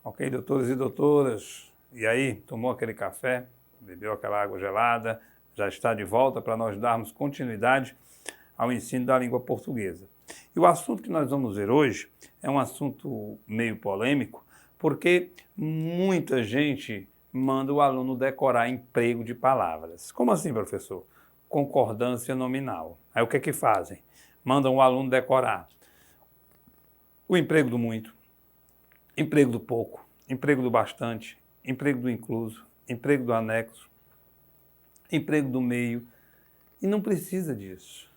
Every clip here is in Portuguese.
Ok, doutores e doutoras? E aí, tomou aquele café, bebeu aquela água gelada, já está de volta para nós darmos continuidade ao ensino da língua portuguesa. E o assunto que nós vamos ver hoje é um assunto meio polêmico, porque muita gente manda o aluno decorar emprego de palavras. Como assim, professor? Concordância nominal. Aí o que é que fazem? Mandam o aluno decorar o emprego do muito, emprego do pouco, emprego do bastante, emprego do incluso, emprego do anexo, emprego do meio. E não precisa disso.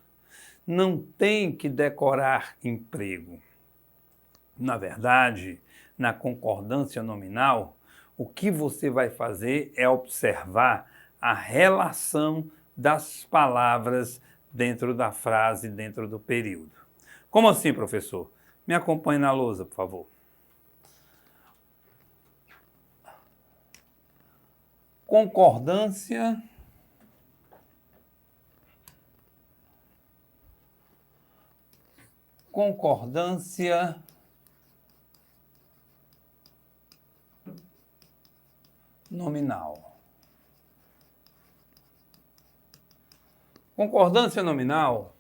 Não tem que decorar emprego. Na verdade, na concordância nominal, o que você vai fazer é observar a relação das palavras dentro da frase, dentro do período. Como assim, professor? Me acompanhe na lousa, por favor. Concordância nominal. Concordância nominal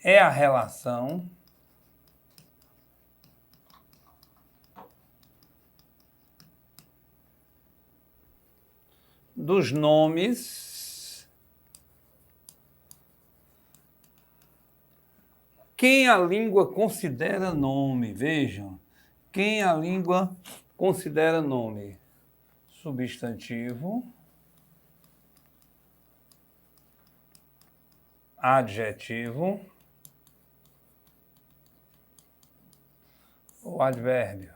é a relação dos nomes quem a língua considera nome. Vejam, quem a língua considera nome: substantivo, adjetivo ou advérbio.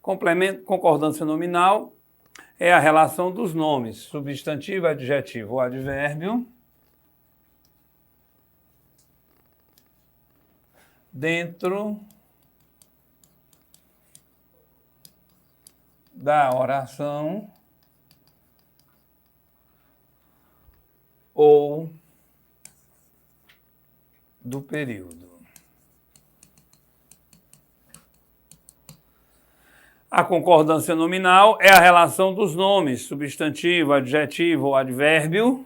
Complemento, concordância nominal é a relação dos nomes substantivo, adjetivo ou advérbio dentro da oração ou do período. A concordância nominal é a relação dos nomes substantivo, adjetivo ou advérbio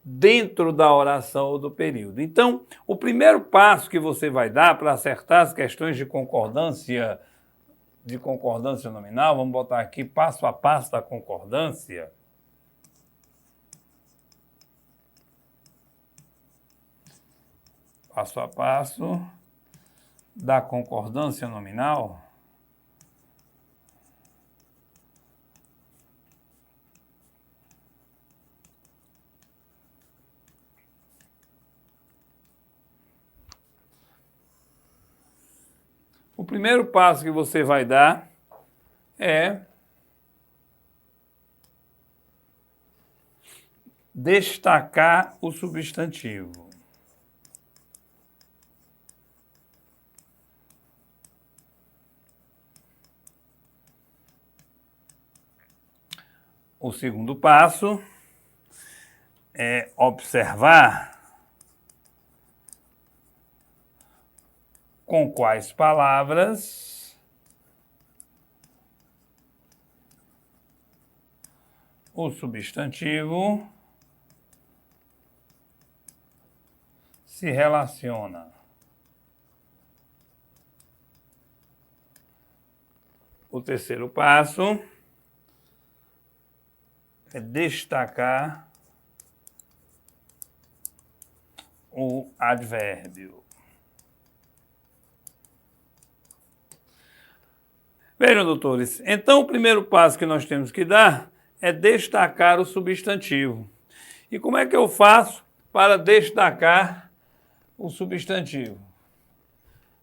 dentro da oração ou do período. Então, o primeiro passo que você vai dar para acertar as questões de concordância nominal, vamos botar aqui passo a passo da concordância. Passo a passo da concordância nominal. O primeiro passo que você vai dar é destacar o substantivo. O segundo passo é observar com quais palavras o substantivo se relaciona. O terceiro passo é destacar o advérbio. Vejam, doutores, então o primeiro passo que nós temos que dar é destacar o substantivo. E como é que eu faço para destacar o substantivo?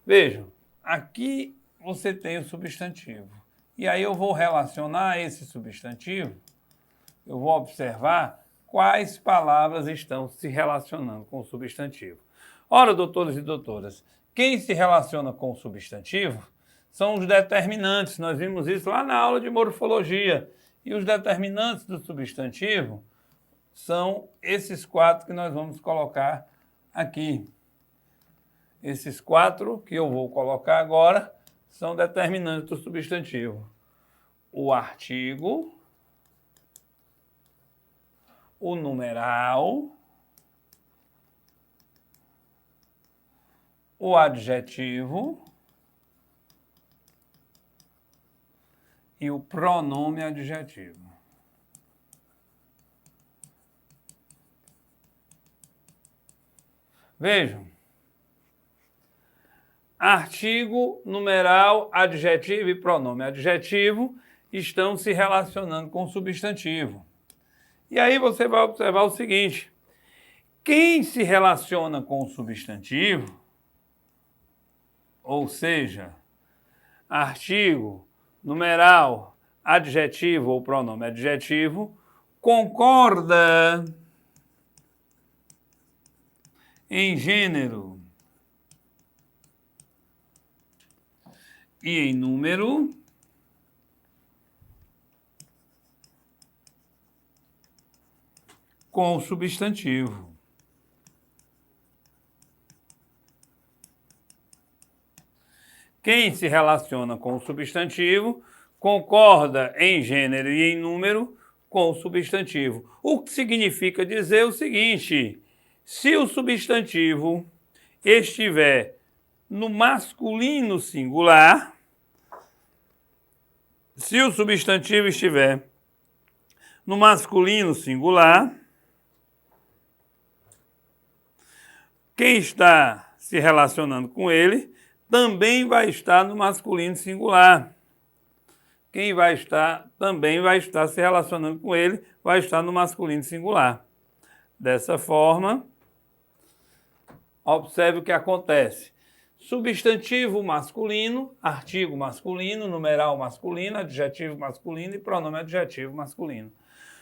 Vejam, aqui você tem o substantivo. E aí eu vou relacionar esse substantivo, eu vou observar quais palavras estão se relacionando com o substantivo. Ora, doutores e doutoras, quem se relaciona com o substantivo são os determinantes. Nós vimos isso lá na aula de morfologia. E os determinantes do substantivo são esses quatro que nós vamos colocar aqui. Esses 4 que eu vou colocar agora são determinantes do substantivo. O artigo, o numeral, o adjetivo e o pronome adjetivo. Vejam. Artigo, numeral, adjetivo e pronome adjetivo estão se relacionando com o substantivo. E aí você vai observar o seguinte: quem se relaciona com o substantivo, ou seja, artigo, numeral, adjetivo ou pronome adjetivo, concorda em gênero e em número com o substantivo. Quem se relaciona com o substantivo concorda em gênero e em número com o substantivo. O que significa dizer o seguinte: se o substantivo estiver no masculino singular, se o substantivo estiver no masculino singular, quem está se relacionando com ele também vai estar no masculino singular. Quem também vai estar se relacionando com ele vai estar no masculino singular. Dessa forma, observe o que acontece. Substantivo masculino, artigo masculino, numeral masculino, adjetivo masculino e pronome adjetivo masculino.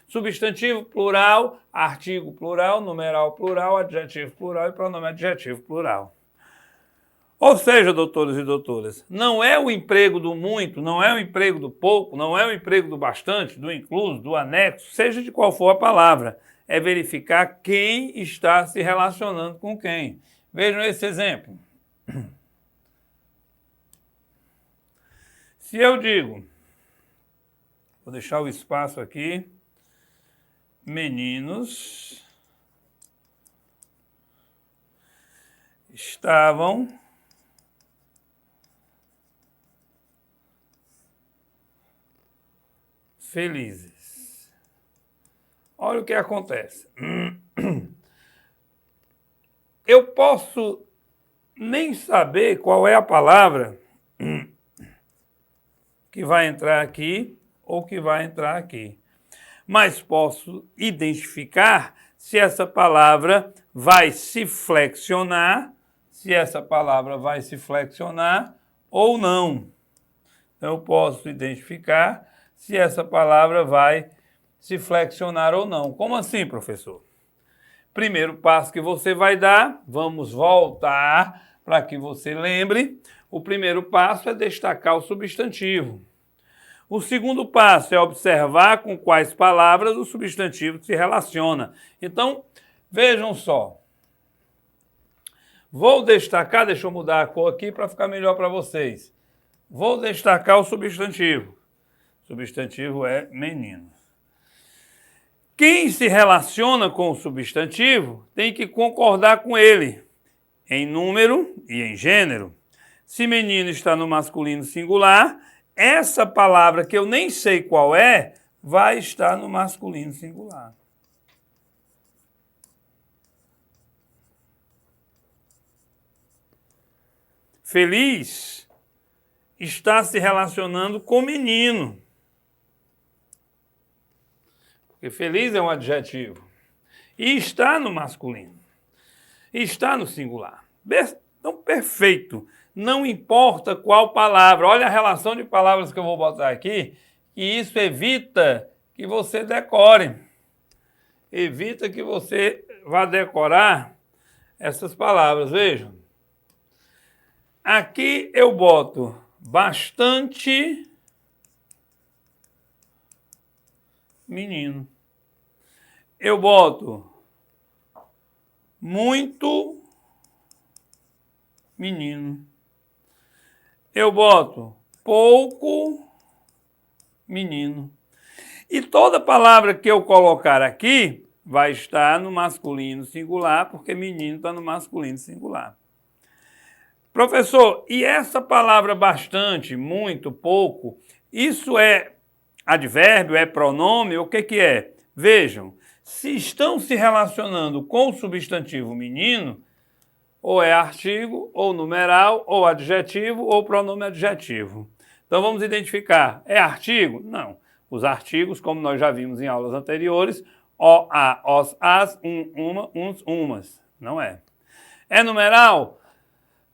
Substantivo plural, artigo plural, numeral plural, adjetivo plural e pronome adjetivo plural. Ou seja, doutores e doutoras, não é o emprego do muito, não é o emprego do pouco, não é o emprego do bastante, do incluso, do anexo, seja de qual for a palavra. É verificar quem está se relacionando com quem. Vejam esse exemplo. Se eu digo, vou deixar o espaço aqui, meninos estavam felizes. Olha o que acontece. Eu posso nem saber qual é a palavra que vai entrar aqui ou que vai entrar aqui, mas posso identificar se essa palavra vai se flexionar, ou não. Então, eu posso identificar se essa palavra vai se flexionar ou não. Como assim, professor? Primeiro passo que você vai dar, vamos voltar para que você lembre. O primeiro passo é destacar o substantivo. O segundo passo é observar com quais palavras o substantivo se relaciona. Então, vejam só. Vou destacar, deixa eu mudar a cor aqui para ficar melhor para vocês. Vou destacar o substantivo. O substantivo é menino. Quem se relaciona com o substantivo tem que concordar com ele em número e em gênero. Se menino está no masculino singular, essa palavra que eu nem sei qual é, vai estar no masculino singular. Feliz está se relacionando com menino. Porque feliz é um adjetivo. E está no masculino. Está no singular. Então, perfeito. Não importa qual palavra. Olha a relação de palavras que eu vou botar aqui, e isso evita que você decore. Evita que você vá decorar essas palavras. Vejam. Aqui eu boto bastante menino. Eu boto muito menino. Eu boto pouco, menino. E toda palavra que eu colocar aqui vai estar no masculino singular, porque menino está no masculino singular. Professor, e essa palavra bastante, muito, pouco, isso é advérbio, é pronome, o que que é? Vejam, se estão se relacionando com o substantivo menino, ou é artigo, ou numeral, ou adjetivo, ou pronome adjetivo. Então vamos identificar, é artigo? Não. Os artigos, como nós já vimos em aulas anteriores, o, a, os, as, uma, uns, umas. Não é. É numeral?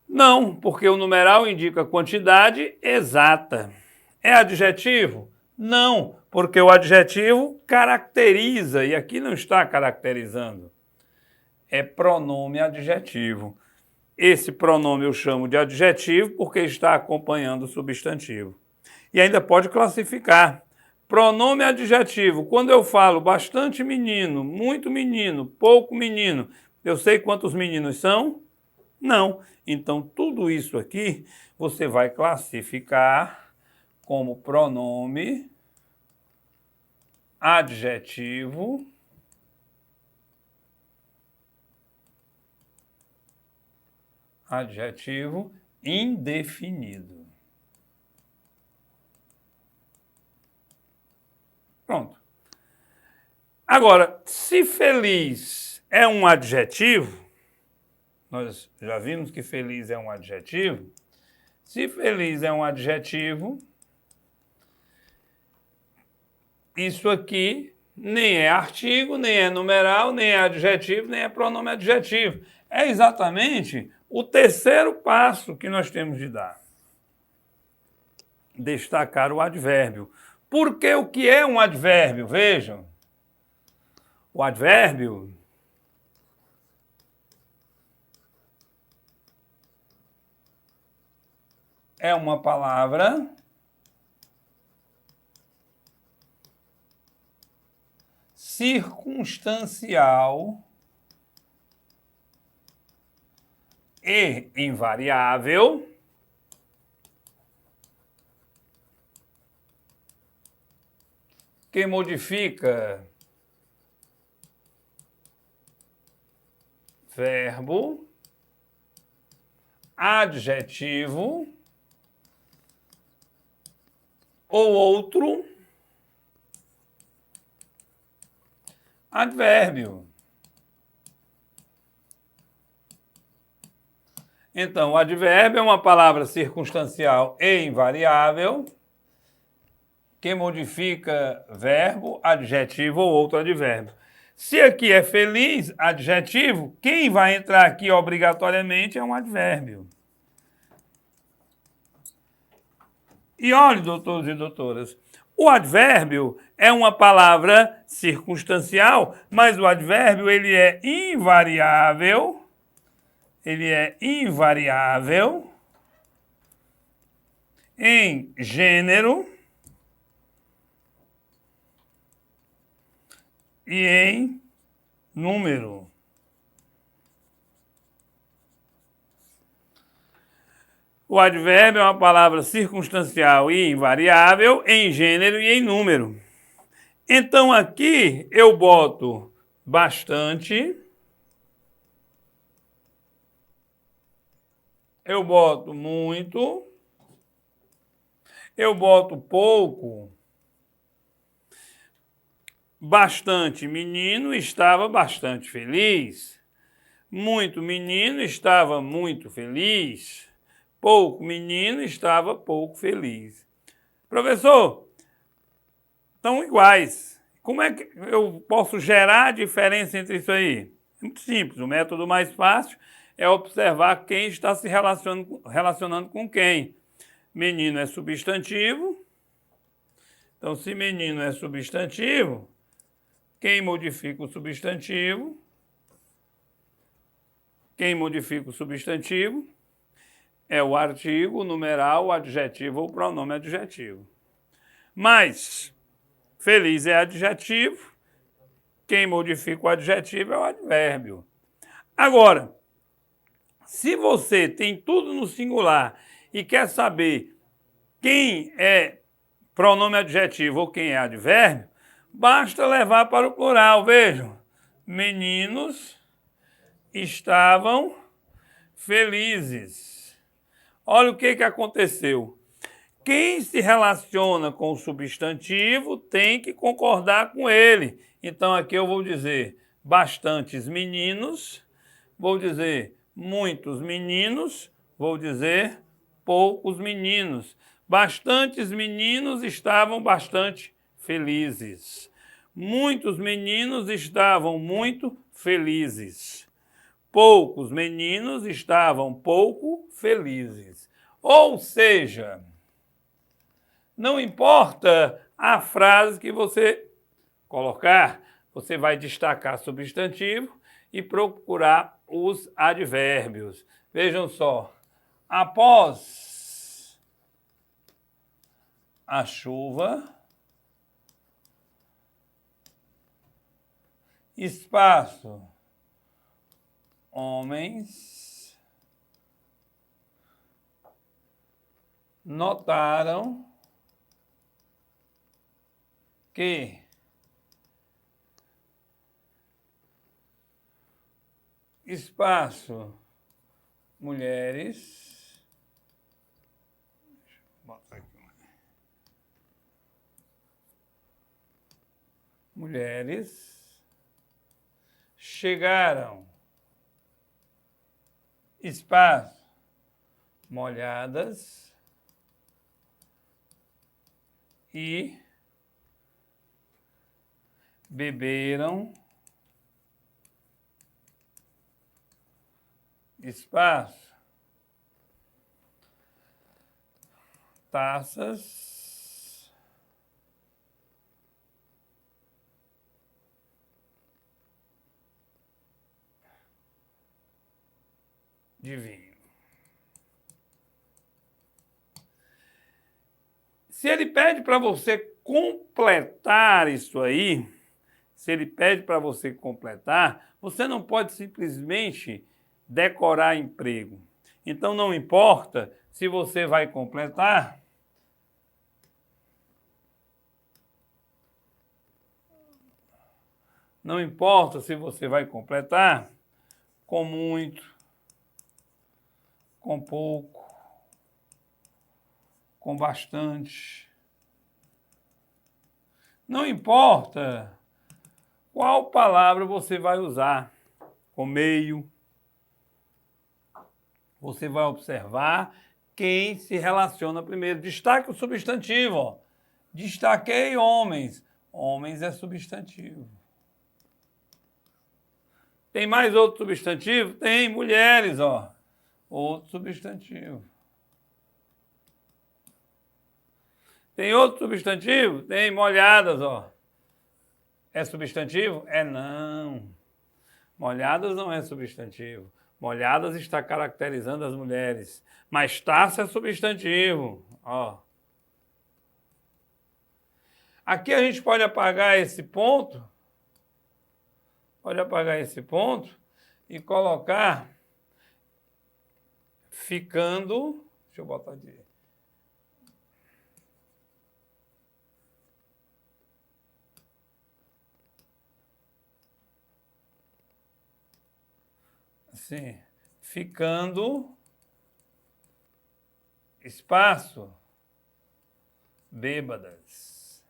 Não, porque o numeral indica quantidade exata. É adjetivo? Não, porque o adjetivo caracteriza, e aqui não está caracterizando. É pronome adjetivo. Esse pronome eu chamo de adjetivo porque está acompanhando o substantivo. E ainda pode classificar. Pronome adjetivo, quando eu falo bastante menino, muito menino, pouco menino, eu sei quantos meninos são? Não. Então, tudo isso aqui você vai classificar como pronome adjetivo indefinido. Pronto. Agora, se feliz é um adjetivo, nós já vimos que feliz é um adjetivo. Se feliz é um adjetivo, isso aqui nem é artigo, nem é numeral, nem é adjetivo, nem é pronome adjetivo. É exatamente o terceiro passo que nós temos de dar. Destacar o advérbio. Porque o que é um advérbio? Vejam. O advérbio é uma palavra circunstancial e invariável que modifica verbo, adjetivo ou outro advérbio. Então, o advérbio é uma palavra circunstancial e invariável que modifica verbo, adjetivo ou outro advérbio. Se aqui é feliz, adjetivo, quem vai entrar aqui obrigatoriamente é um advérbio. E olhe, doutores e doutoras, o advérbio é uma palavra circunstancial, mas o advérbio ele é invariável em gênero e em número. O advérbio é uma palavra circunstancial e invariável em gênero e em número. Então aqui eu boto bastante, eu boto muito, eu boto pouco. Bastante menino estava bastante feliz. Muito menino estava muito feliz. Pouco menino estava pouco feliz. Professor, estão iguais. Como é que eu posso gerar a diferença entre isso aí? É muito simples. O método mais fácil é observar quem está se relacionando com quem. Menino é substantivo. Então, se menino é substantivo, quem modifica o substantivo? Quem modifica o substantivo é o artigo, o numeral, o adjetivo ou o pronome adjetivo. Mas feliz é adjetivo, quem modifica o adjetivo é o advérbio. Agora, Se você tem tudo no singular e quer saber quem é pronome adjetivo ou quem é advérbio, basta levar para o plural. Vejam, meninos estavam felizes. Olha o que aconteceu. Quem se relaciona com o substantivo tem que concordar com ele. Então aqui eu vou dizer bastantes meninos, vou dizer muitos meninos, vou dizer poucos meninos. Bastantes meninos estavam bastante felizes. Muitos meninos estavam muito felizes. Poucos meninos estavam pouco felizes. Ou seja, não importa a frase que você colocar, você vai destacar substantivo e procurar os advérbios. Vejam só, após a chuva, espaço, homens notaram que espaço, mulheres, deixa eu botar aqui, mulheres chegaram, espaço, molhadas e beberam, espaço, taças de vinho. Se ele pede para você completar isso aí, se ele pede para você completar, você não pode simplesmente decorar emprego. Então não importa se você vai completar, não importa se você vai completar com muito, com pouco, com bastante. Não importa qual palavra você vai usar, com meio. Você vai observar quem se relaciona primeiro. Destaque o substantivo. Ó. Destaquei homens. Homens é substantivo. Tem mais outro substantivo? Tem mulheres, ó. Outro substantivo. Tem outro substantivo? Tem molhadas, ó. É substantivo? É não. Molhadas não é substantivo. Molhadas está caracterizando as mulheres. Mas taça é substantivo. Ó. Aqui a gente pode apagar esse ponto. Pode apagar esse ponto e colocar ficando. Deixa eu botar aqui. Assim, ficando espaço bêbadas.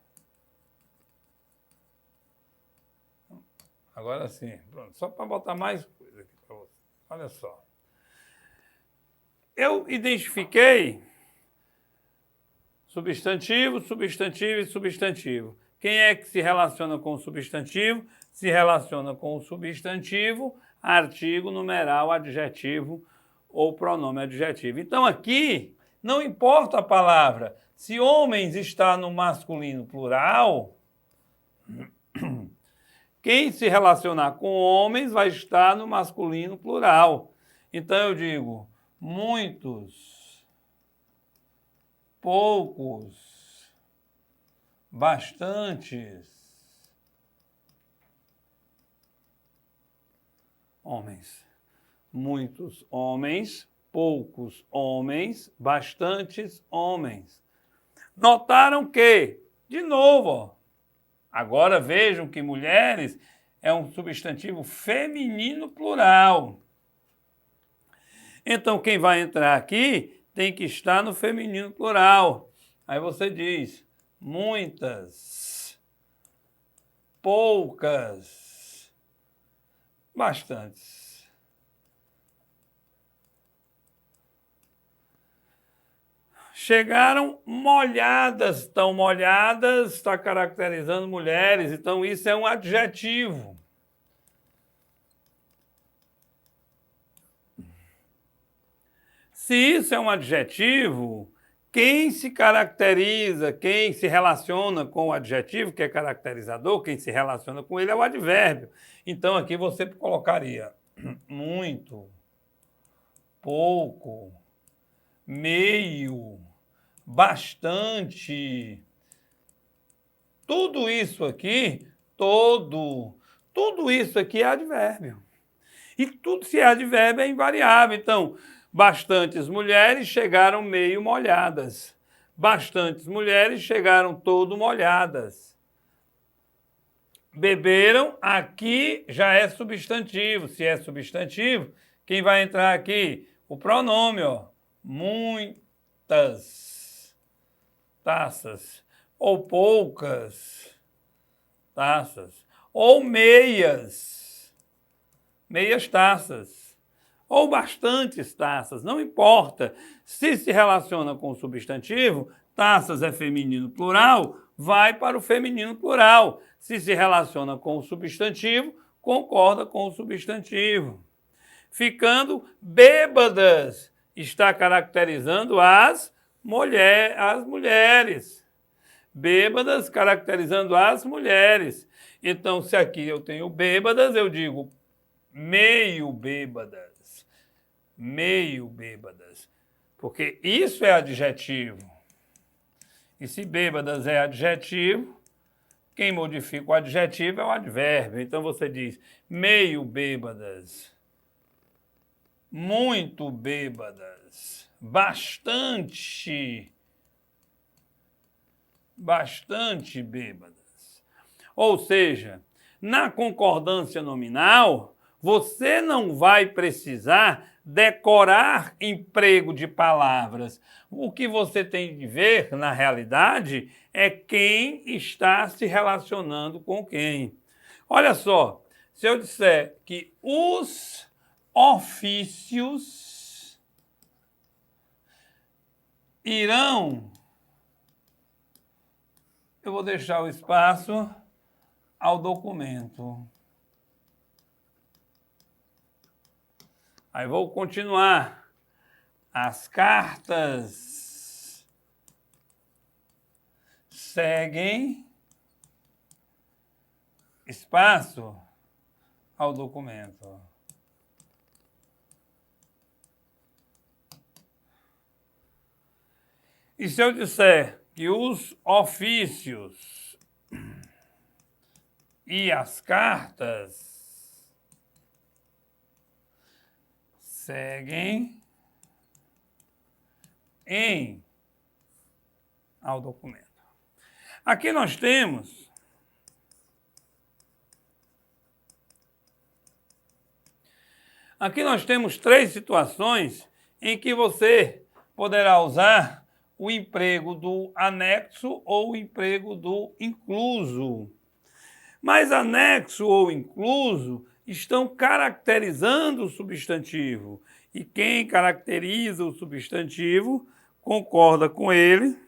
Agora sim, pronto. Só para botar mais coisa aqui para você. Olha só. Eu identifiquei substantivo, substantivo e substantivo. Quem é que se relaciona com o substantivo? Se relaciona com o substantivo, artigo, numeral, adjetivo ou pronome adjetivo. Então aqui, não importa a palavra. Se homens está no masculino plural, quem se relacionar com homens vai estar no masculino plural. Então eu digo muitos, poucos, bastantes homens. muitos homens, poucos homens, bastantes homens. Notaram que, de novo, ó, agora vejam que mulheres é um substantivo feminino plural. Então, quem vai entrar aqui tem que estar no feminino plural. Aí você diz muitas, poucas, bastantes. Chegaram molhadas, estão molhadas, está caracterizando mulheres, então isso é um adjetivo. Se isso é um adjetivo, quem se caracteriza, quem se relaciona com o adjetivo, que é caracterizador, quem se relaciona com ele é o advérbio. Então aqui você colocaria muito, pouco, meio, bastante. Tudo isso aqui, tudo isso aqui é advérbio. E tudo se é advérbio é invariável. Então, bastantes mulheres chegaram meio molhadas. Bastantes mulheres chegaram todo molhadas. Beberam, aqui já é substantivo. Se é substantivo, quem vai entrar aqui? O pronome, ó. Muitas taças. Ou poucas taças. Ou meias taças. Ou bastantes taças, não importa. Se relaciona com o substantivo, taças é feminino plural, vai para o feminino plural. Se relaciona com o substantivo, concorda com o substantivo. Ficando bêbadas, está caracterizando as mulheres. Bêbadas caracterizando as mulheres. Então, se aqui eu tenho bêbadas, eu digo meio bêbadas. Meio bêbadas. Porque isso é adjetivo. E se bêbadas é adjetivo, quem modifica o adjetivo é o advérbio. Então você diz meio bêbadas, muito bêbadas, bastante bêbadas. Ou seja, na concordância nominal, você não vai precisar decorar emprego de palavras. O que você tem de ver, na realidade, é quem está se relacionando com quem. Olha só, se eu disser que os ofícios irão, eu vou deixar o espaço ao documento. Aí vou continuar. As cartas seguem espaço ao documento. E se eu disser que os ofícios e as cartas seguem ao documento. Aqui nós temos três situações em que você poderá usar o emprego do anexo ou o emprego do incluso. Mas anexo ou incluso estão caracterizando o substantivo. E quem caracteriza o substantivo concorda com ele.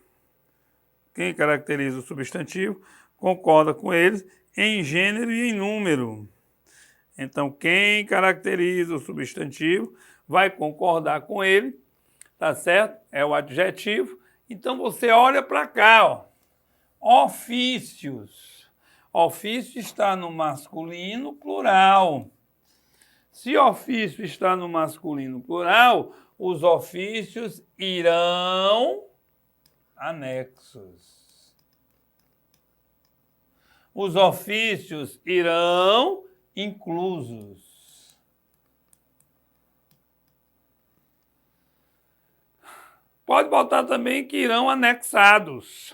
Quem caracteriza o substantivo concorda com eles em gênero e em número. Então, quem caracteriza o substantivo vai concordar com ele, tá certo? É o adjetivo. Então, você olha para cá, ó. Ofícios. Ofício está no masculino plural. Se ofício está no masculino plural, os ofícios irão anexos. Os ofícios irão inclusos. Pode botar também que irão anexados,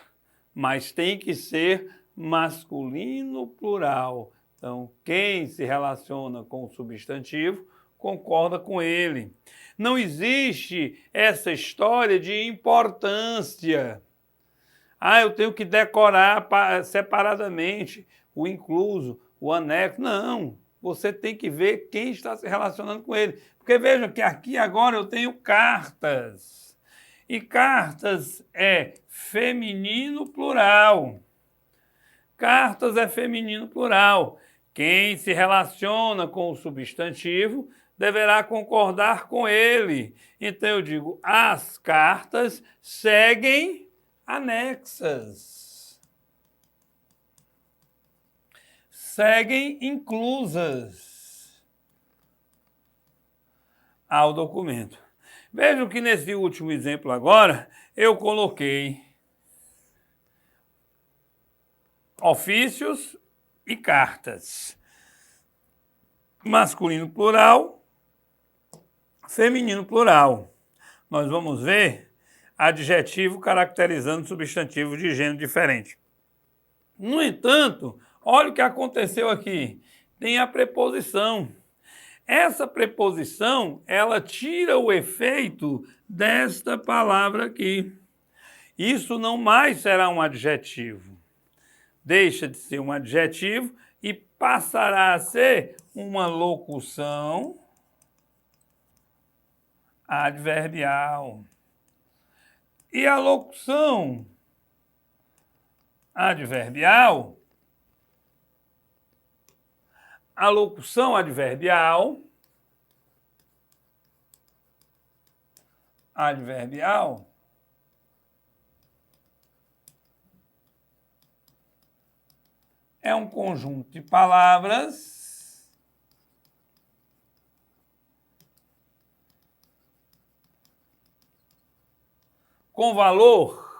mas tem que ser masculino plural. Então, quem se relaciona com o substantivo concorda com ele. Não existe essa história de importância. Eu tenho que decorar separadamente o incluso, o anexo. Não, você tem que ver quem está se relacionando com ele. Porque veja que aqui agora eu tenho cartas. E cartas é feminino plural. Cartas é feminino plural. Quem se relaciona com o substantivo deverá concordar com ele. Então eu digo, as cartas seguem anexas. Seguem inclusas ao documento. Vejam que nesse último exemplo agora, eu coloquei ofícios e cartas. Masculino plural, feminino plural. Nós vamos ver adjetivo caracterizando substantivo de gênero diferente. No entanto, olha o que aconteceu aqui. Tem a preposição. Essa preposição, ela tira o efeito desta palavra aqui. Isso não mais será um adjetivo. Deixa de ser um adjetivo e passará a ser uma locução adverbial. E a locução adverbial, adverbial é um conjunto de palavras com valor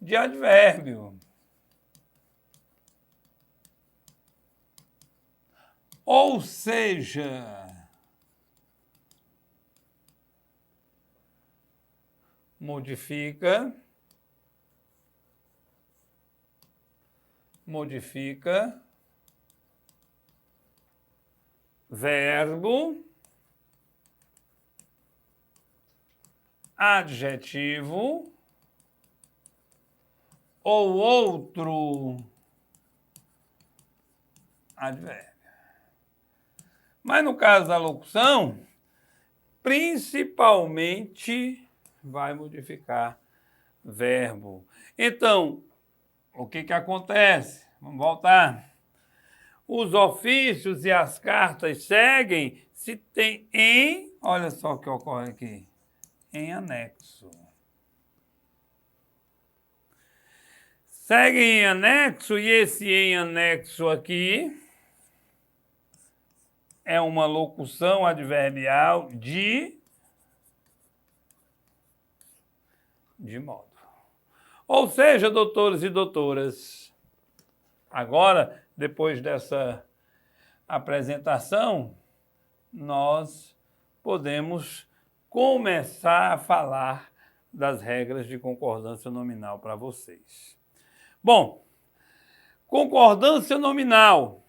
de advérbio. Ou seja, modifica verbo, adjetivo ou outro advérbio. Mas no caso da locução, principalmente vai modificar verbo. Então, o que acontece? Vamos voltar. Os ofícios e as cartas seguem se tem em, olha só o que ocorre aqui, em anexo. Seguem em anexo e esse em anexo aqui é uma locução adverbial de modo. Ou seja, doutores e doutoras, agora, depois dessa apresentação, nós podemos começar a falar das regras de concordância nominal para vocês. Bom, concordância nominal,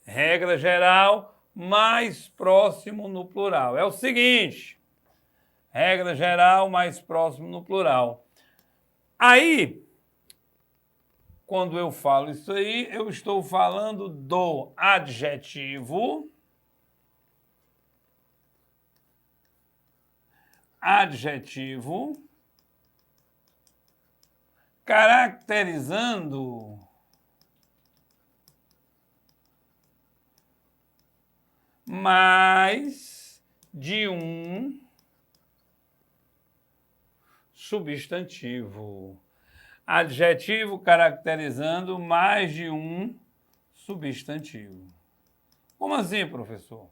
regra geral, mais próximo no plural. É o seguinte, regra geral, mais próximo no plural. Aí, quando eu falo isso aí, eu estou falando do adjetivo, caracterizando mais de um substantivo. Adjetivo caracterizando mais de um substantivo. Como assim, professor?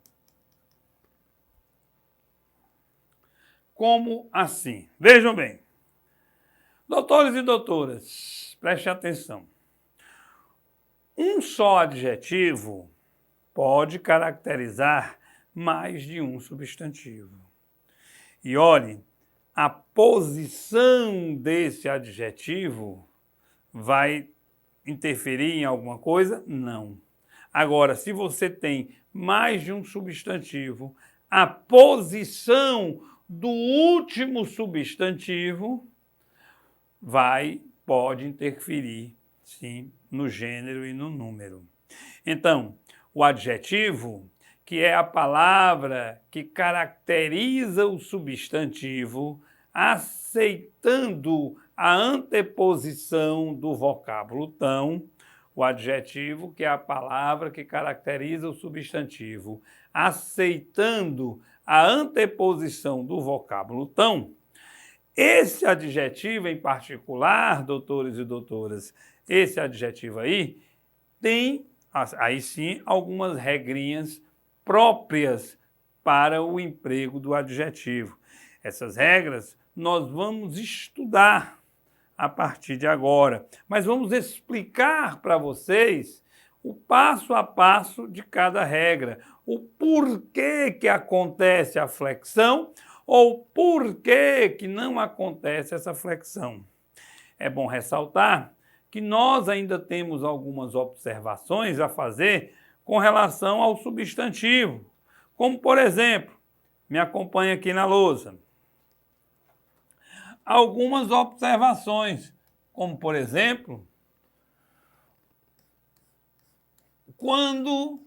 Como assim? Vejam bem. Doutores e doutoras, prestem atenção. Um só adjetivo pode caracterizar mais de um substantivo. E olhe, a posição desse adjetivo vai interferir em alguma coisa? Não. Agora, se você tem mais de um substantivo, a posição do último substantivo pode interferir, sim, no gênero e no número. Então, o adjetivo, que é a palavra que caracteriza o substantivo, aceitando a anteposição do vocábulo tão, o adjetivo, que é a palavra que caracteriza o substantivo, aceitando a anteposição do vocábulo tão, esse adjetivo em particular, doutores e doutoras, esse adjetivo aí, tem, aí sim, algumas regrinhas próprias para o emprego do adjetivo. Essas regras nós vamos estudar a partir de agora, mas vamos explicar para vocês o passo a passo de cada regra, o porquê que acontece a flexão ou porquê que não acontece essa flexão. É bom ressaltar que nós ainda temos algumas observações a fazer com relação ao substantivo, como por exemplo, me acompanha aqui na lousa, algumas observações, como por exemplo, quando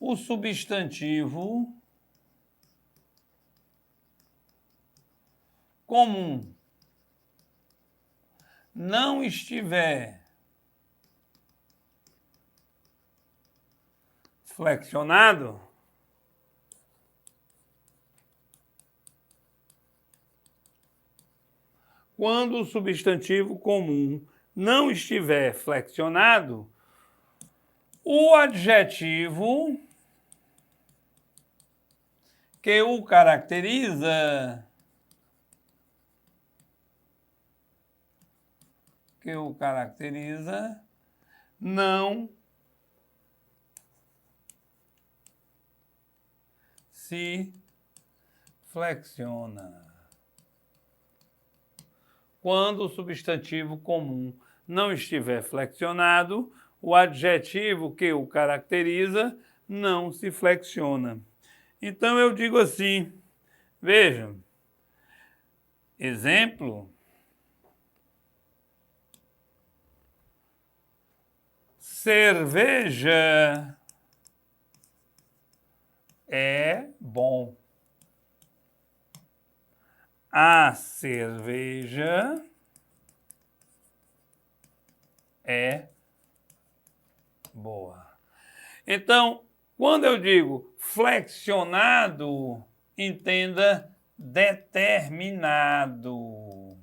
o substantivo comum não estiver flexionado, quando o substantivo comum não estiver flexionado, o adjetivo que o caracteriza não se flexiona. Quando o substantivo comum não estiver flexionado, o adjetivo que o caracteriza não se flexiona. Então eu digo assim, veja, exemplo, cerveja é bom. A cerveja é boa. Então, quando eu digo flexionado, entenda determinado.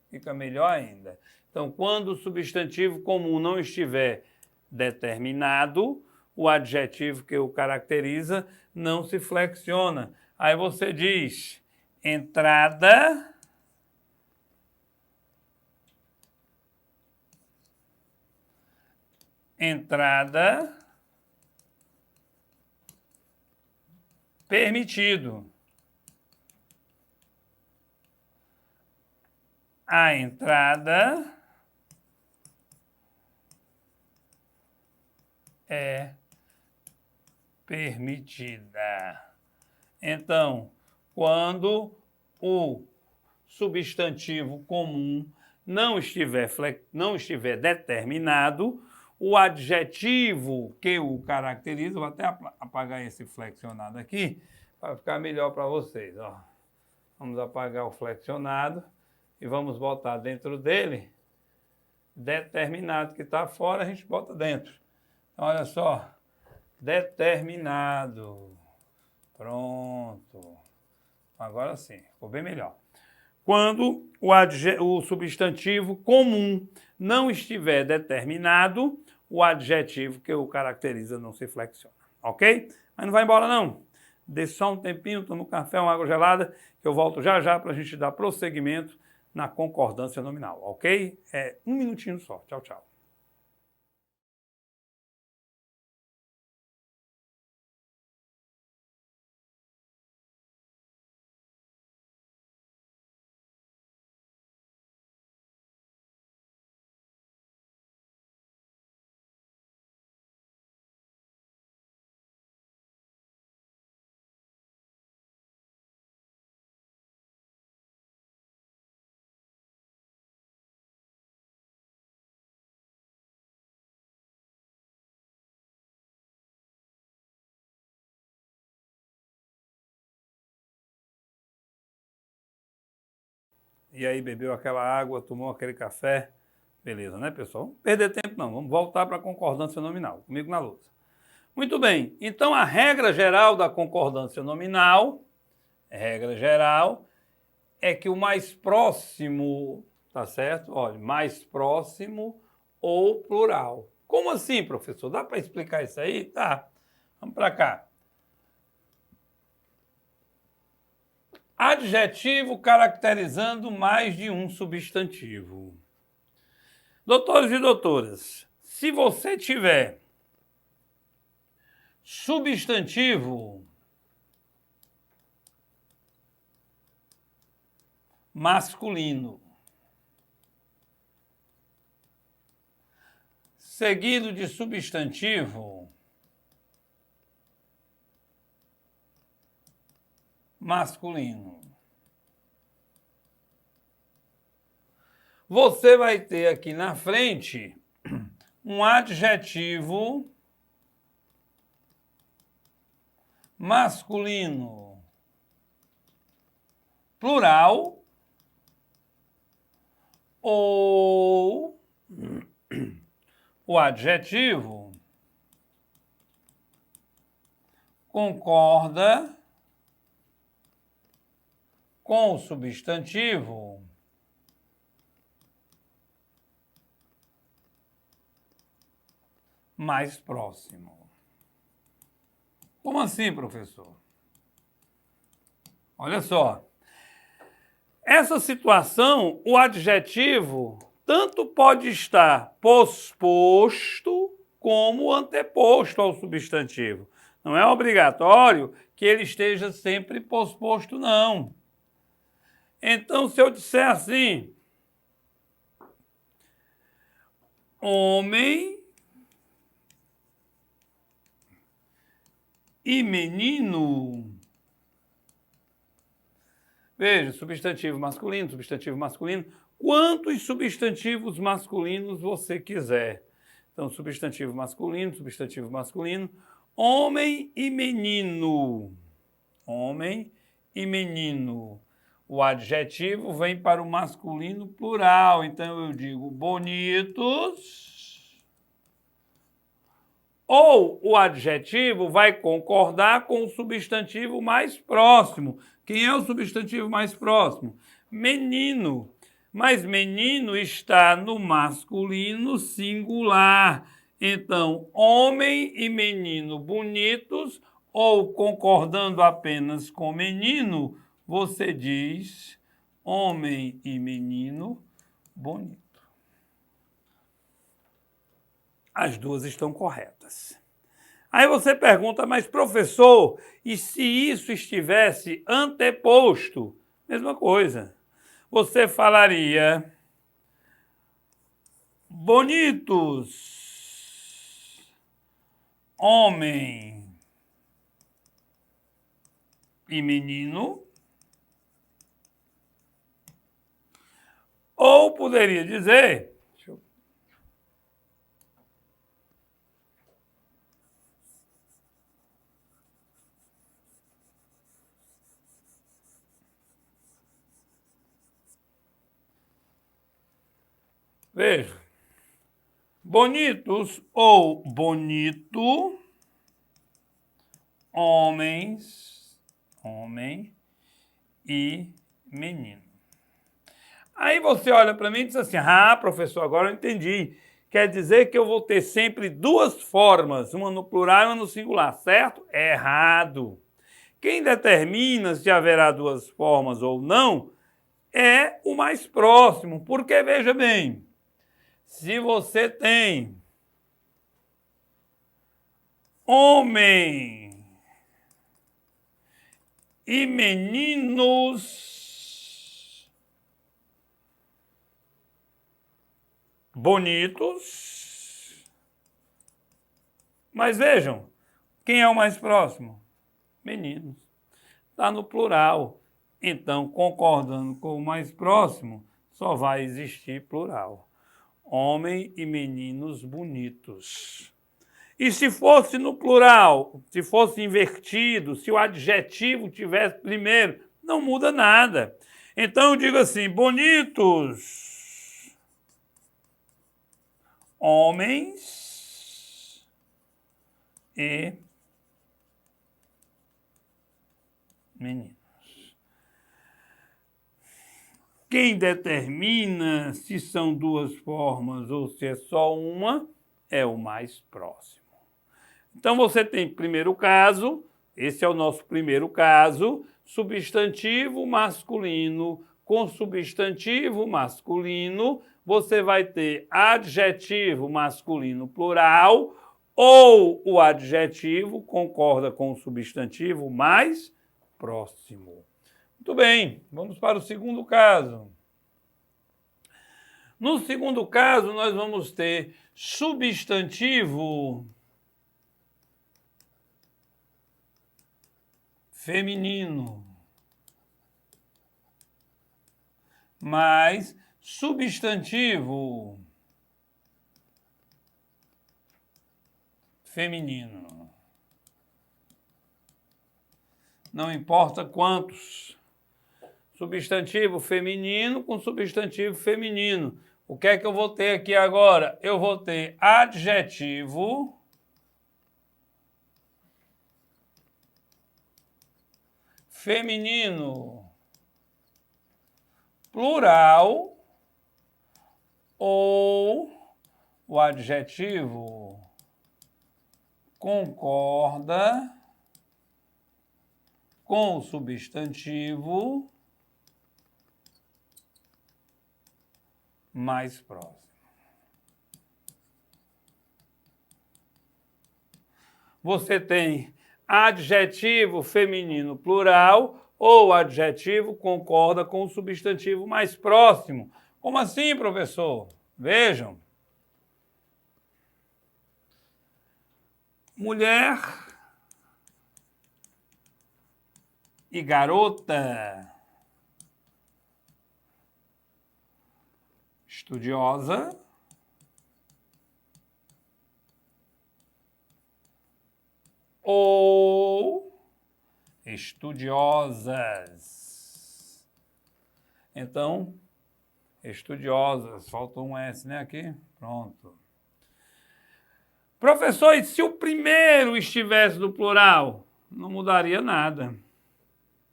Fica melhor ainda. Então, quando o substantivo comum não estiver determinado, o adjetivo que o caracteriza não se flexiona. Aí você diz entrada permitido. A entrada é permitida. Então, quando o substantivo comum não estiver determinado, o adjetivo que o caracteriza, vou até apagar esse flexionado aqui, para ficar melhor para vocês. Ó. Vamos apagar o flexionado e vamos botar dentro dele, determinado que está fora, a gente bota dentro. Então, olha só, determinado. Pronto. Agora sim, ficou bem melhor. Quando o substantivo comum não estiver determinado, o adjetivo que o caracteriza não se flexiona, ok? Mas não vai embora não. Dê só um tempinho, toma um café, uma água gelada, que eu volto já já para a gente dar prosseguimento na concordância nominal, ok? É um minutinho só. Tchau, tchau. E aí bebeu aquela água, tomou aquele café. Beleza, né, pessoal? Vamos perder tempo não, vamos voltar para a concordância nominal. Comigo na lousa. Muito bem, então a regra geral da concordância nominal, é que o mais próximo, tá certo? Olha, mais próximo ou plural. Como assim, professor? Dá para explicar isso aí? Tá, vamos para cá. Adjetivo caracterizando mais de um substantivo. Doutores e doutoras, se você tiver substantivo masculino seguido de substantivo masculino, você vai ter aqui na frente um adjetivo masculino plural ou o adjetivo concorda com o substantivo mais próximo. Como assim, professor? Olha só. Essa situação, o adjetivo tanto pode estar posposto como anteposto ao substantivo. Não é obrigatório que ele esteja sempre posposto, não. Então, se eu disser assim, homem e menino. Veja, substantivo masculino, quantos substantivos masculinos você quiser. Então, substantivo masculino, homem e menino. Homem e menino. O adjetivo vem para o masculino plural, então eu digo bonitos. Ou o adjetivo vai concordar com o substantivo mais próximo. Quem é o substantivo mais próximo? Menino. Mas menino está no masculino singular. Então, homem e menino bonitos, ou concordando apenas com menino, você diz homem e menino bonito. As duas estão corretas. Aí você pergunta, mas professor, e se isso estivesse anteposto? Mesma coisa. Você falaria bonitos, homem e menino. Ou poderia dizer, veja, bonitos ou bonito, homens, homem e menino. Aí você olha para mim e diz assim, professor, agora eu entendi. Quer dizer que eu vou ter sempre duas formas, uma no plural e uma no singular, certo? É errado. Quem determina se haverá duas formas ou não é o mais próximo, porque veja bem, se você tem homem e meninos bonitos, mas vejam, quem é o mais próximo? Meninos. Está no plural. Então, concordando com o mais próximo, só vai existir plural. Homem e meninos bonitos. E se fosse no plural, se fosse invertido, se o adjetivo tivesse primeiro, não muda nada. Então eu digo assim, bonitos homens e meninos. Quem determina se são duas formas ou se é só uma é o mais próximo. Então você tem primeiro caso, esse é o nosso primeiro caso, substantivo masculino com substantivo masculino, você vai ter adjetivo masculino plural ou o adjetivo concorda com o substantivo mais próximo. Muito bem, vamos para o segundo caso. No segundo caso, nós vamos ter substantivo feminino mais substantivo feminino. Não importa quantos. Substantivo feminino com substantivo feminino. O que é que eu vou ter aqui agora? Eu vou ter adjetivo feminino plural ou o adjetivo concorda com o substantivo mais próximo. Você tem adjetivo feminino plural ou adjetivo concorda com o substantivo mais próximo. Como assim, professor? Vejam. Mulher e garota. Estudiosa. Ou estudiosas. Então, estudiosas. Falta um S, né, aqui? Pronto. Professor, e se o primeiro estivesse no plural? Não mudaria nada.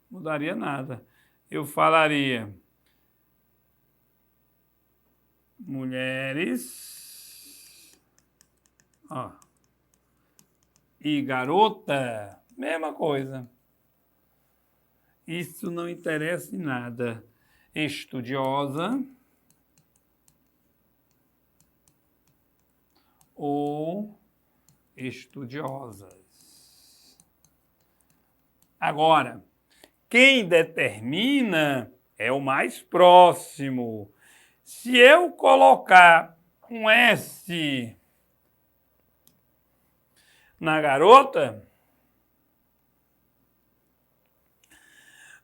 Mudaria nada. Eu falaria mulheres e garota, mesma coisa. Isso não interessa em nada. Estudiosa ou estudiosas. Agora, quem determina é o mais próximo. Se eu colocar um S na garota,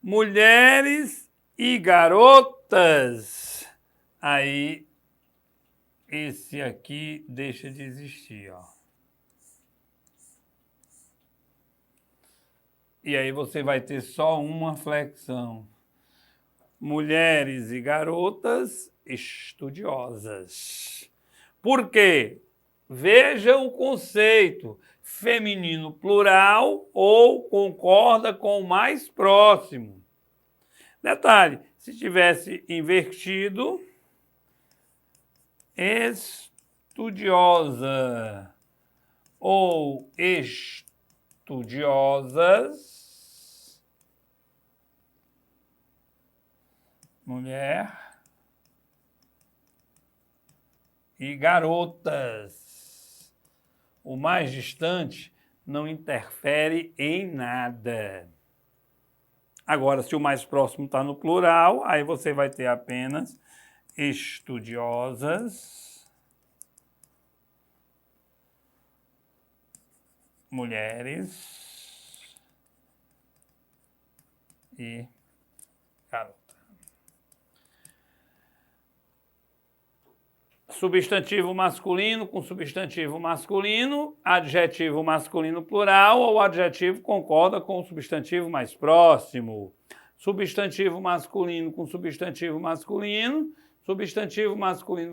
mulheres e garotas, aí esse aqui deixa de existir, ó. E aí você vai ter só uma flexão. Mulheres e garotas estudiosas. Por quê? Veja o conceito. Feminino plural ou concorda com o mais próximo. Detalhe, se tivesse invertido, estudiosa ou estudiosas, mulher e garotas. O mais distante não interfere em nada. Agora, se o mais próximo está no plural, aí você vai ter apenas estudiosas, mulheres e garotas. Substantivo masculino com substantivo masculino, adjetivo masculino plural ou adjetivo concorda com o substantivo mais próximo. substantivo masculino com substantivo masculino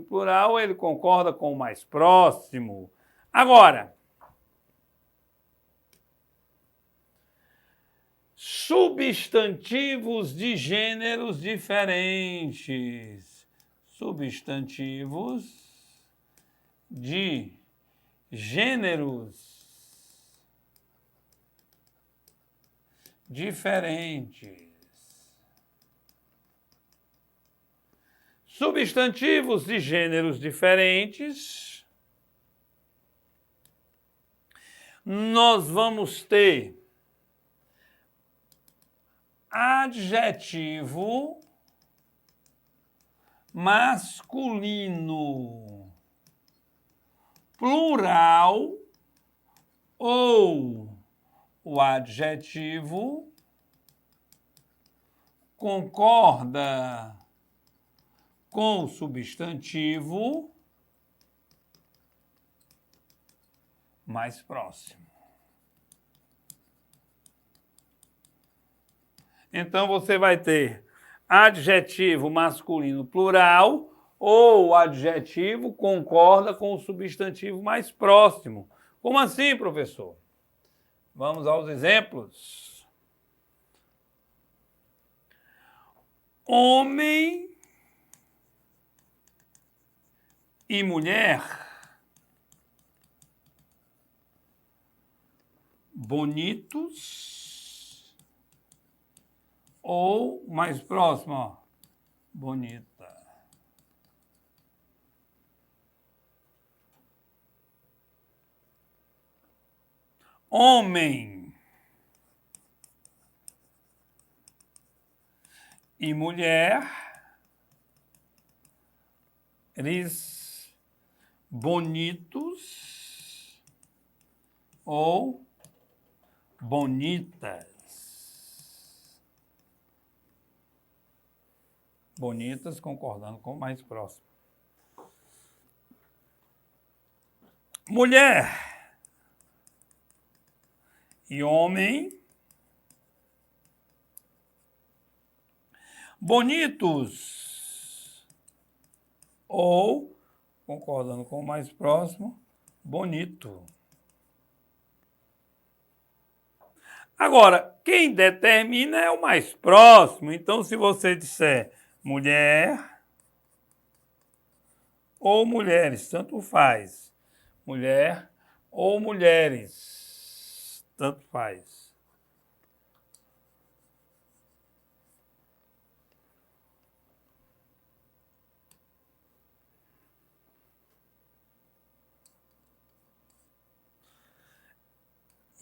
plural, ele concorda com o mais próximo. Agora, substantivos de gêneros diferentes. Substantivos de gêneros diferentes. Substantivos de gêneros diferentes, nós vamos ter adjetivo masculino plural ou o adjetivo concorda com o substantivo mais próximo. Então, você vai ter adjetivo masculino plural ou o adjetivo concorda com o substantivo mais próximo. Como assim, professor? Vamos aos exemplos. Homem e mulher, bonitos, ou mais próximo, ó, bonita. Homem e mulher, eles bonitos ou bonitas. Bonitas concordando com o mais próximo. Mulher e homem, bonitos ou concordando com o mais próximo, bonito. Agora, quem determina é o mais próximo. Então, se você disser mulher ou mulheres, tanto faz. Mulher ou mulheres, tanto faz.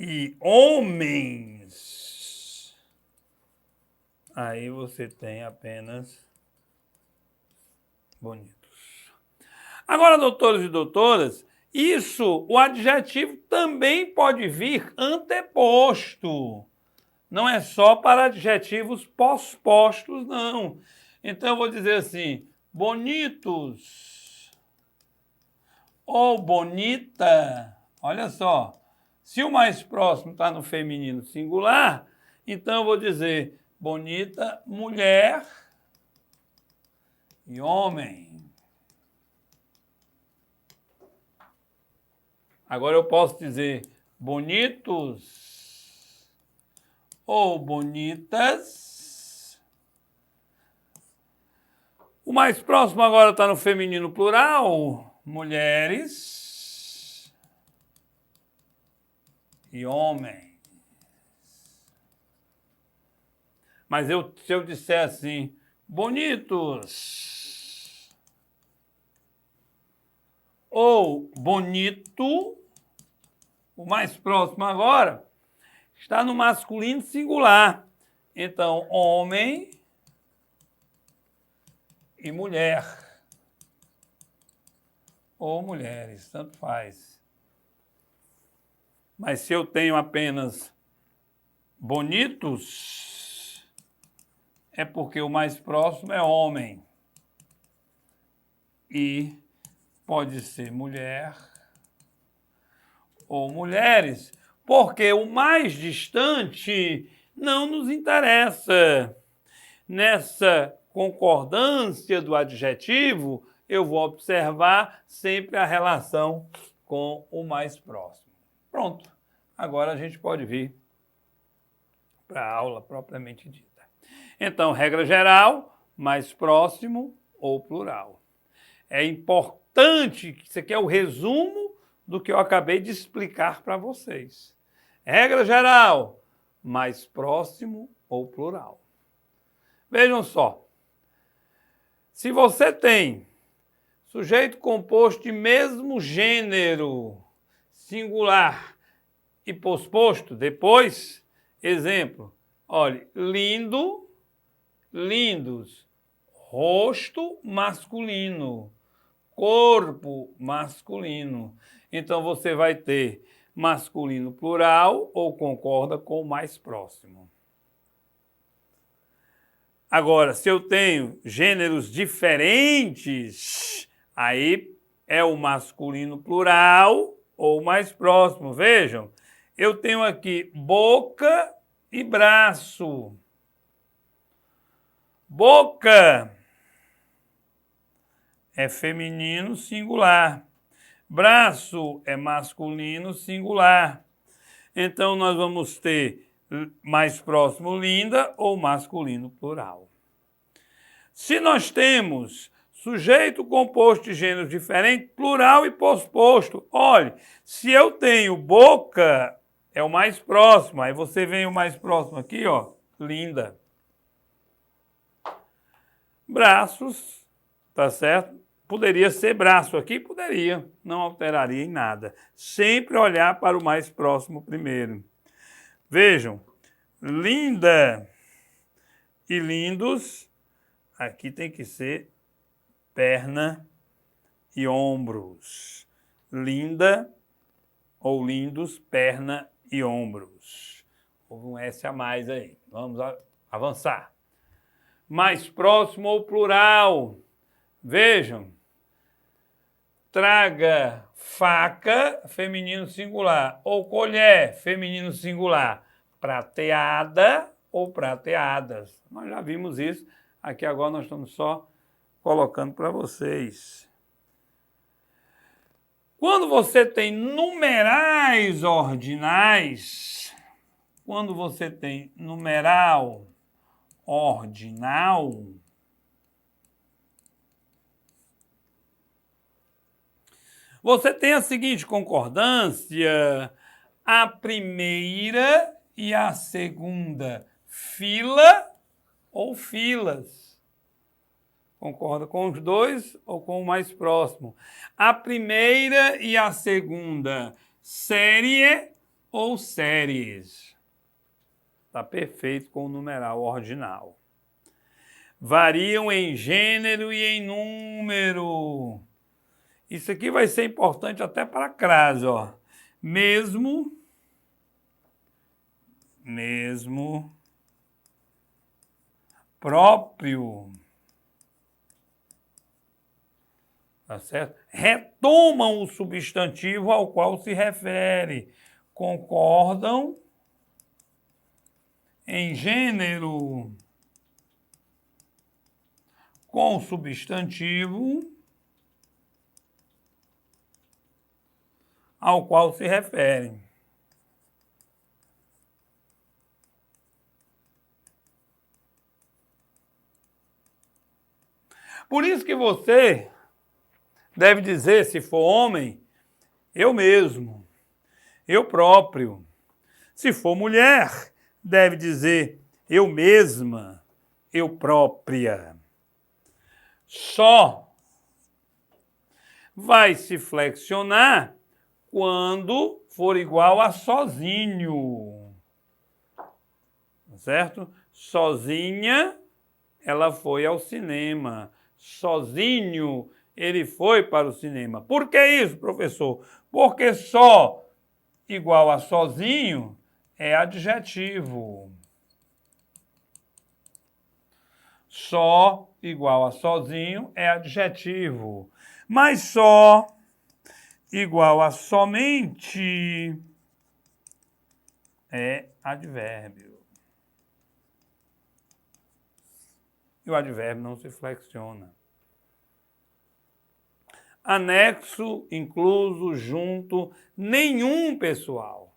E homens, aí você tem apenas bonitos. Agora, doutores e doutoras, o adjetivo também pode vir anteposto. Não é só para adjetivos pós-postos, não. Então, eu vou dizer assim, bonitos ou bonita, olha só. Se o mais próximo está no feminino singular, então eu vou dizer bonita, mulher e homem. Agora eu posso dizer bonitos ou bonitas. O mais próximo agora está no feminino plural, mulheres e homens. Mas se eu disser assim, bonitos ou bonito, o mais próximo agora está no masculino singular. Então, homem e mulher. Ou mulheres, tanto faz. Mas se eu tenho apenas bonitos, é porque o mais próximo é homem. E pode ser mulher ou mulheres, porque o mais distante não nos interessa. nessa concordância do adjetivo, eu vou observar sempre a relação com o mais próximo. Pronto. Agora a gente pode vir para a aula propriamente dita. Então, regra geral, mais próximo ou plural. É importante, isso aqui é o resumo do que eu acabei de explicar para vocês. Regra geral, mais próximo ou plural. Vejam só, se você tem sujeito composto de mesmo gênero, singular e posposto, depois, exemplo, olhe, lindo, lindos, rosto masculino, corpo masculino. Então você vai ter masculino plural ou concorda com o mais próximo. Agora, se eu tenho gêneros diferentes, aí é o masculino plural ou mais próximo. Vejam, eu tenho aqui boca e braço. Boca é feminino singular. Braço é masculino singular. Então, nós vamos ter mais próximo linda ou masculino plural. Se nós temos sujeito composto de gêneros diferentes, plural e posposto, olhe, se eu tenho boca, é o mais próximo, aí você vem o mais próximo aqui, ó, linda. Braços, tá certo? Poderia ser braço aqui? Poderia, não alteraria em nada. Sempre olhar para o mais próximo primeiro. Vejam, linda e lindos, aqui tem que ser perna e ombros. Linda ou lindos, perna e ombros. Houve um S a mais aí. Vamos avançar. Mais próximo ou plural. Vejam, traga faca, feminino singular, ou colher, feminino singular, prateada ou prateadas. Nós já vimos isso, aqui agora nós estamos só colocando para vocês. Quando você tem numerais ordinais, quando você tem numeral ordinal, você tem a seguinte concordância: a primeira e a segunda fila ou filas. Concorda com os dois ou com o mais próximo? A primeira e a segunda série ou séries. Está perfeito com o numeral ordinal. Variam em gênero e em número. Isso aqui vai ser importante até para a crase, ó. Mesmo, próprio, tá certo? Retomam o substantivo ao qual se refere. Concordam em gênero com o substantivo ao qual se refere. Por isso que você deve dizer, se for homem, eu mesmo, eu próprio. Se for mulher, deve dizer eu mesma, eu própria. Só vai se flexionar quando for igual a sozinho, certo? Sozinha, ela foi ao cinema. Sozinho, ele foi para o cinema. Por que isso, professor? Porque só igual a sozinho é adjetivo. Só igual a sozinho é adjetivo. Mas só igual a somente é advérbio. e o advérbio não se flexiona. Anexo, incluso, junto, nenhum, pessoal.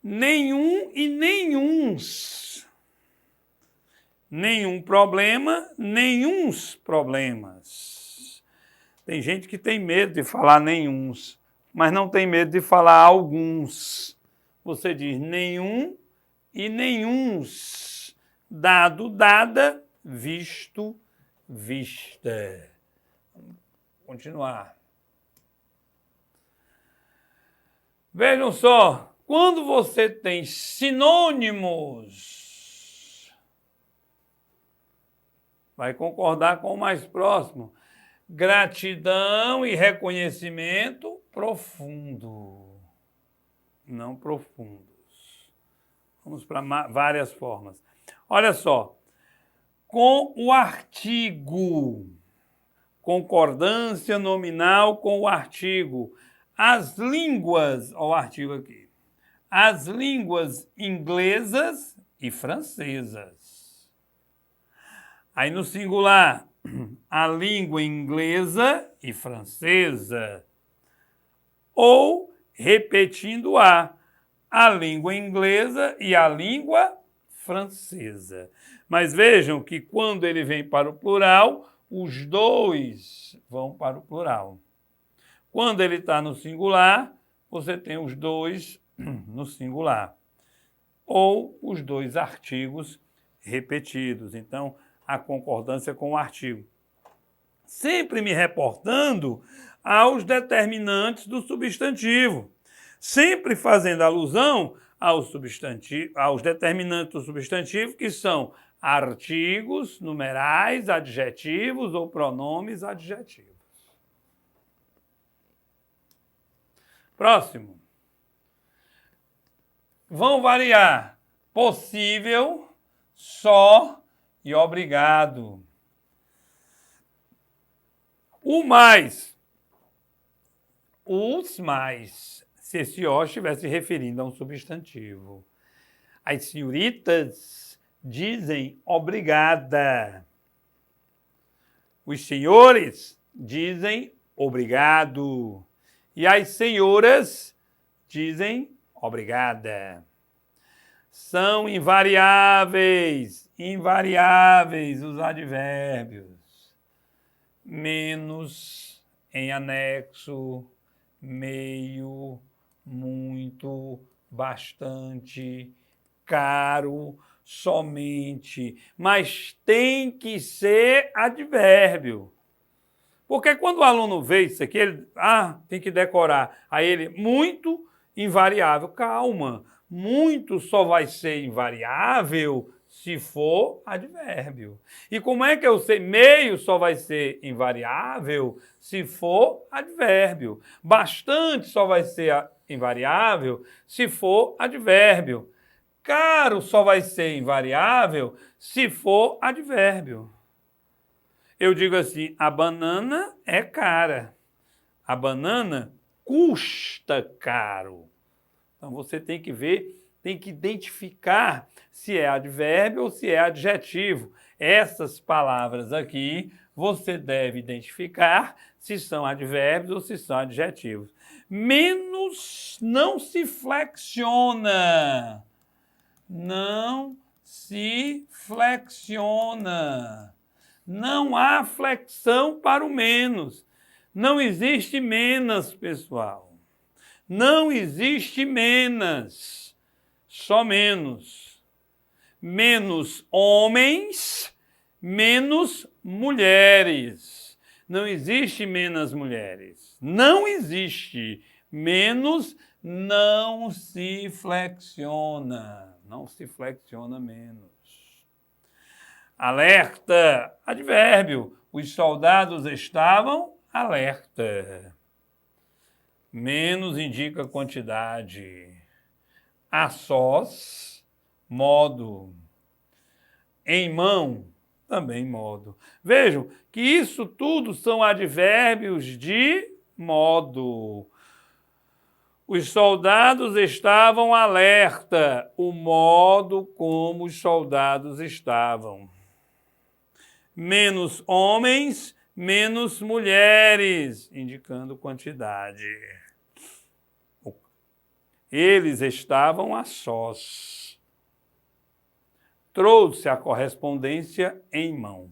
Nenhum e nenhuns. Nenhum problema, nenhuns problemas. Tem gente que tem medo de falar nenhuns, mas não tem medo de falar alguns. Você diz nenhum e nenhuns. Dado, dada, visto, vista. Vamos continuar. Vejam só, quando você tem sinônimos, vai concordar com o mais próximo. Gratidão e reconhecimento profundo, não profundos. Vamos para várias formas. Olha só, com o artigo, concordância nominal com o artigo. As línguas, olha o artigo aqui, as línguas inglesas e francesas. Aí no singular, a língua inglesa e francesa. Ou, repetindo a língua inglesa e a língua francesa. Mas vejam que quando ele vem para o plural, os dois vão para o plural. Quando ele está no singular, você tem os dois no singular. Ou os dois artigos repetidos. Então, a concordância com o artigo. Sempre me reportando aos determinantes do substantivo. Sempre fazendo alusão aos determinantes do substantivo, que são artigos, numerais, adjetivos ou pronomes adjetivos. Próximo. Vão variar possível, só e obrigado. O mais, os mais, se esse o estivesse referindo a um substantivo. As senhoritas dizem obrigada. Os senhores dizem obrigado. E as senhoras dizem obrigada. São invariáveis os advérbios. Menos, em anexo, meio, muito, bastante, caro, somente. Mas tem que ser advérbio. Porque quando o aluno vê isso aqui, ele tem que decorar. Aí ele, muito invariável. Calma, muito só vai ser invariável se for advérbio. E como é que eu sei? Meio só vai ser invariável se for advérbio. Bastante só vai ser invariável se for advérbio. Caro só vai ser invariável se for advérbio. Eu digo assim, a banana é cara. A banana custa caro. Então você tem que ver, tem que identificar se é advérbio ou se é adjetivo. Essas palavras aqui você deve identificar se são advérbios ou se são adjetivos. Menos não se flexiona. Não se flexiona. Não há flexão para o menos. Não existe menos, pessoal. Não existe menos. Só menos. Menos homens, menos mulheres. Não existe menos mulheres. Não existe. Menos não se flexiona. Não se flexiona menos. Alerta, advérbio. Os soldados estavam alerta. Menos indica quantidade. A sós, modo. Em mão, também modo. Vejam que isso tudo são advérbios de modo. Os soldados estavam alerta. O modo como os soldados estavam. menos homens, menos mulheres, indicando quantidade. Eles estavam a sós. Trouxe a correspondência em mão.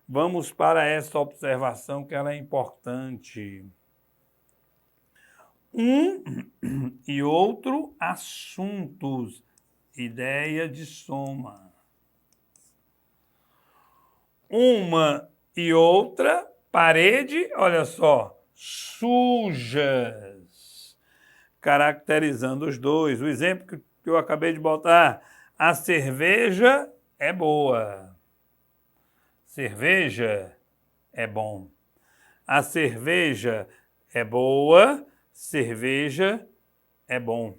Vamos para essa observação que ela é importante. Um e outro assuntos. Ideia de soma. Uma e outra parede, olha só, sujas, caracterizando os dois. O exemplo que eu acabei de botar, a cerveja é boa. Cerveja é bom. A cerveja é boa, cerveja é bom.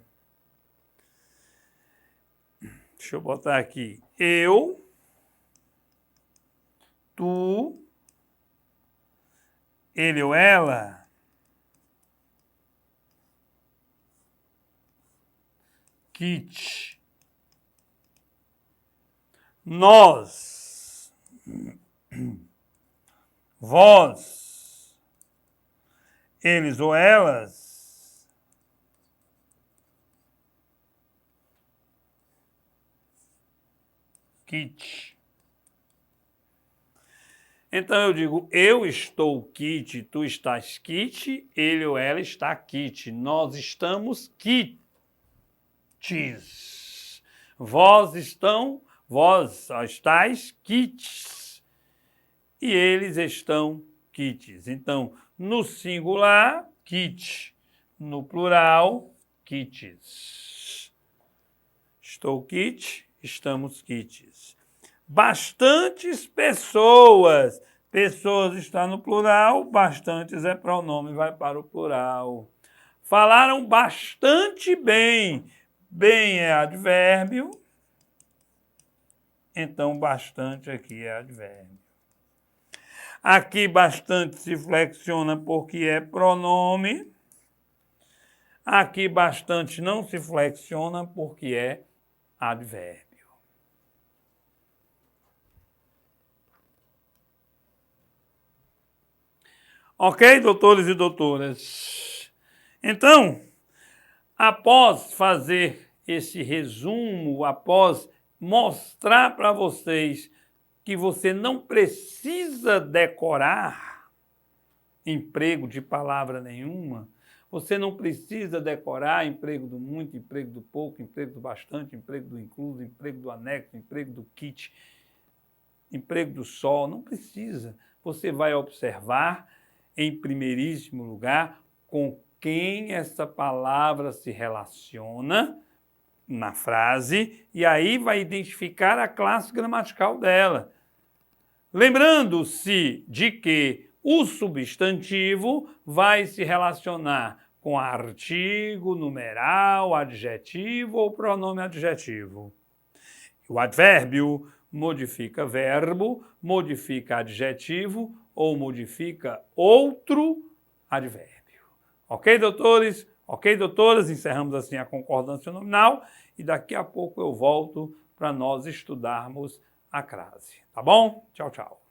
Deixa eu botar aqui. Eu, tu, ele ou ela, kit, nós, vós, eles ou elas, kit. Então eu digo, eu estou kit, tu estás kit, ele ou ela está kit. Nós estamos kits. Vós estáis kits. E eles estão kits. Então, no singular, kit. No plural, kits. Estou kit, estamos kits. Bastantes pessoas. Pessoas está no plural, bastantes é pronome, vai para o plural. Falaram bastante bem. Bem é advérbio, então bastante aqui é advérbio. Aqui bastante se flexiona porque é pronome. Aqui bastante não se flexiona porque é advérbio. Ok, doutores e doutoras? Então, após fazer esse resumo, após mostrar para vocês que você não precisa decorar emprego de palavra nenhuma, você não precisa decorar emprego do muito, emprego do pouco, emprego do bastante, emprego do incluso, emprego do anexo, emprego do kit, emprego do sol, não precisa. Você vai observar, em primeiríssimo lugar, com quem essa palavra se relaciona na frase e aí vai identificar a classe gramatical dela. Lembrando-se de que o substantivo vai se relacionar com artigo, numeral, adjetivo ou pronome adjetivo. O advérbio modifica verbo, modifica adjetivo ou modifica outro advérbio. Ok, doutores? Ok, doutoras? Encerramos assim a concordância nominal e daqui a pouco eu volto para nós estudarmos a crase. Tá bom? Tchau, tchau.